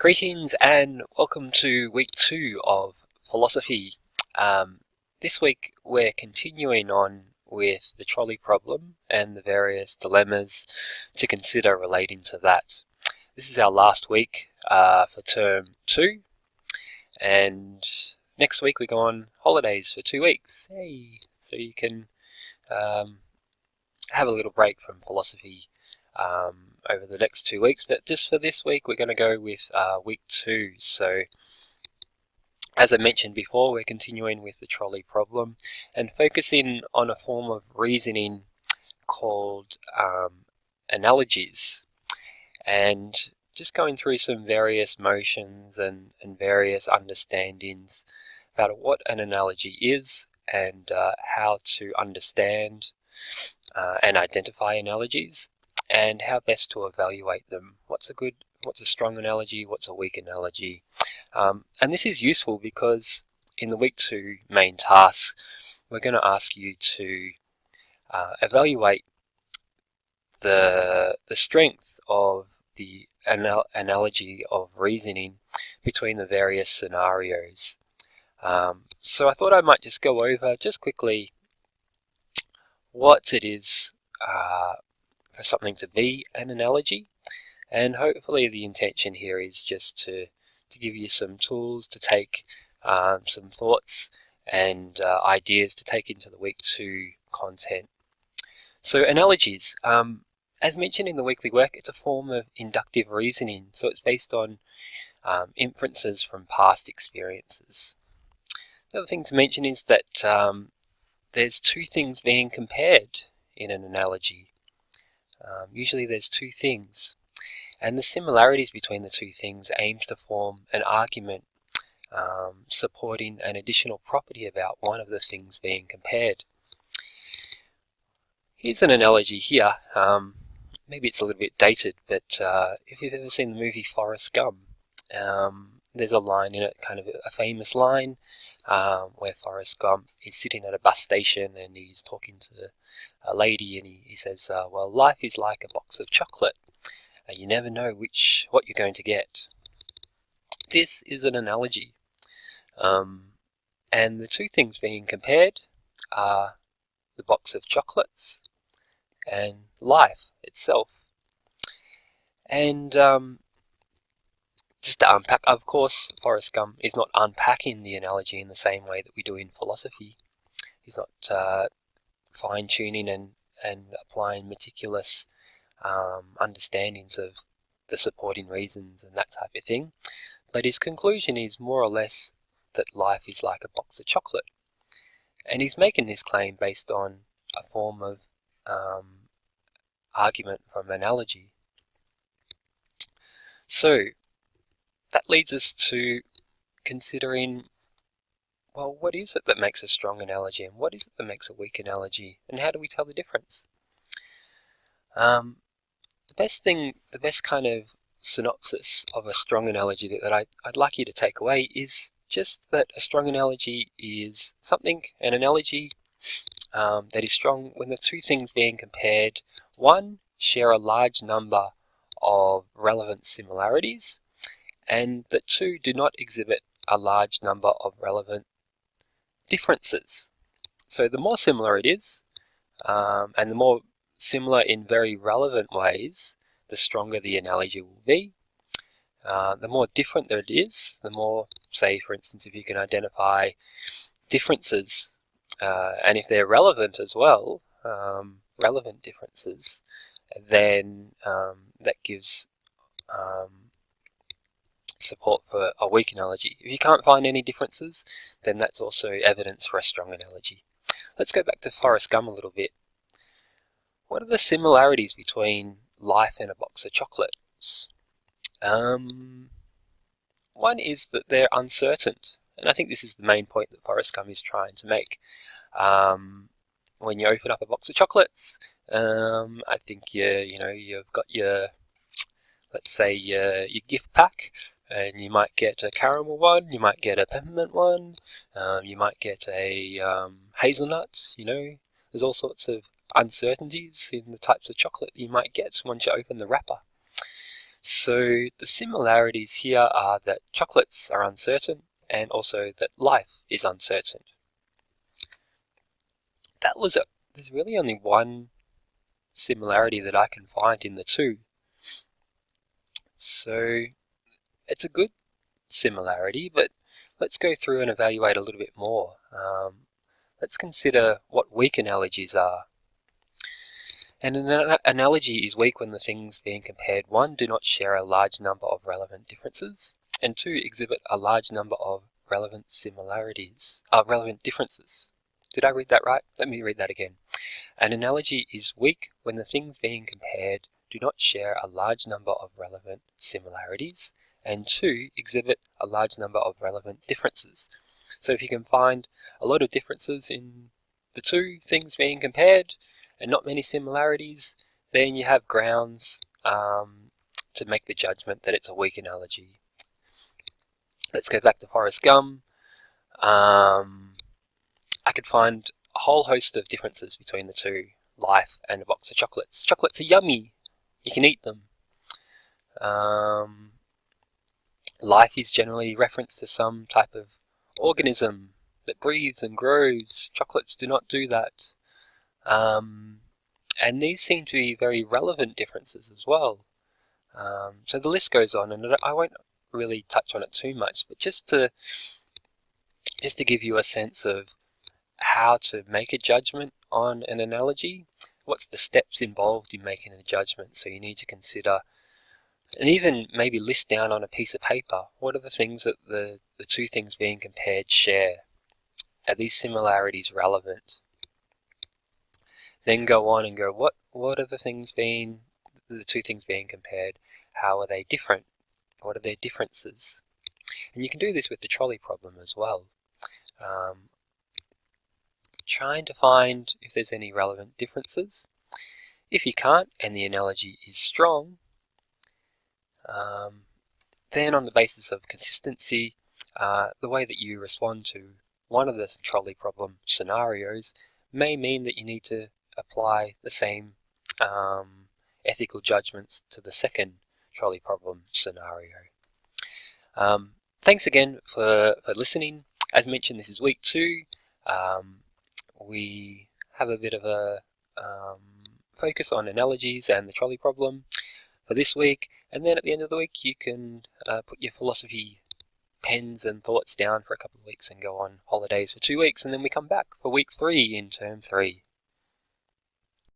Greetings and welcome to week 2 of philosophy. This week we're continuing on with the trolley problem and the various dilemmas to consider relating to that. This is our last week for term 2, and next week we go on holidays for 2 weeks. Hey, so you can have a little break from philosophy over the next 2 weeks, but just for this week we're going to go with week 2. So as I mentioned before, we're continuing with the trolley problem and focusing on a form of reasoning called analogies, and just going through some various motions and various understandings about what an analogy is and how to understand and identify analogies, and how best to evaluate them. What's a strong analogy, what's a weak analogy? And this is useful because in the week 2 main tasks, we're going to ask you to evaluate the strength of the analogy of reasoning between the various scenarios. So I thought I might just go over just quickly what it is for something to be an analogy, and hopefully the intention here is just to give you some tools to take, some thoughts and ideas to take into the week 2 content. So analogies, as mentioned in the weekly work, it's a form of inductive reasoning, so it's based on inferences from past experiences. The other thing to mention is that there's two things being compared in an analogy. Usually there's two things, and the similarities between the two things aims to form an argument supporting an additional property about one of the things being compared. Here's an analogy here. Maybe it's a little bit dated, but if you've ever seen the movie Forrest Gump, there's a line in it, kind of a famous line, where Forrest Gump is sitting at a bus station and he's talking to a lady, and he says, well, life is like a box of chocolate. You never know what you're going to get. This is an analogy. And the two things being compared are the box of chocolates and life itself. And just to unpack, of course, Forrest Gump is not unpacking the analogy in the same way that we do in philosophy. He's not fine-tuning and applying meticulous understandings of the supporting reasons and that type of thing. But his conclusion is more or less that life is like a box of chocolate. And he's making this claim based on a form of argument from analogy. So that leads us to considering, well, what is it that makes a strong analogy, and what is it that makes a weak analogy, and how do we tell the difference? The best kind of synopsis of a strong analogy that I'd like you to take away is just that a strong analogy is an analogy that is strong when the two things being compared, one, share a large number of relevant similarities, and that two, do not exhibit a large number of relevant differences. So the more similar it is, and the more similar in very relevant ways, the stronger the analogy will be. The more different that it is, the more, say for instance, if you can identify differences, and if they're relevant as well, relevant differences, then that gives support for a weak analogy. If you can't find any differences, then that's also evidence for a strong analogy. Let's go back to Forrest Gump a little bit. What are the similarities between life and a box of chocolates? One is that they're uncertain, and I think this is the main point that Forrest Gump is trying to make. When you open up a box of chocolates, I think you've got your, let's say, your gift pack, and you might get a caramel one, you might get a peppermint one, you might get a hazelnut. There's all sorts of uncertainties in the types of chocolate you might get once you open the wrapper. So the similarities here are that chocolates are uncertain and also that life is uncertain. There's really only one similarity that I can find in the two. So it's a good similarity, but let's go through and evaluate a little bit more. Let's consider what weak analogies are. And an analogy is weak when the things being compared, 1, do not share a large number of relevant differences, and 2, exhibit a large number of relevant differences. Did I read that right? Let me read that again. An analogy is weak when the things being compared do not share a large number of relevant similarities, and 2, exhibit a large number of relevant differences. So if you can find a lot of differences in the two things being compared and not many similarities, then you have grounds to make the judgment that it's a weak analogy. Let's go back to Forrest Gump. I could find a whole host of differences between the two, life and a box of chocolates. Chocolates are yummy. You can eat them. Life is generally reference to some type of organism that breathes and grows. Chocolates do not do that. And these seem to be very relevant differences as well. So the list goes on, and I won't really touch on it too much, but just to give you a sense of how to make a judgment on an analogy, what's the steps involved in making a judgment. So you need to consider, and even maybe list down on a piece of paper, what are the things that the two things being compared share? Are these similarities relevant? Then go on and go, what are the two things being compared? How are they different? What are their differences? And you can do this with the trolley problem as well. Trying to find if there's any relevant differences. If you can't, and the analogy is strong, then on the basis of consistency, the way that you respond to one of the trolley problem scenarios may mean that you need to apply the same ethical judgments to the second trolley problem scenario. Thanks again for listening. As mentioned, this is week 2. We have a bit of a focus on analogies and the trolley problem for this week, and then at the end of the week you can put your philosophy pens and thoughts down for a couple of weeks and go on holidays for 2 weeks, and then we come back for week 3 in term 3.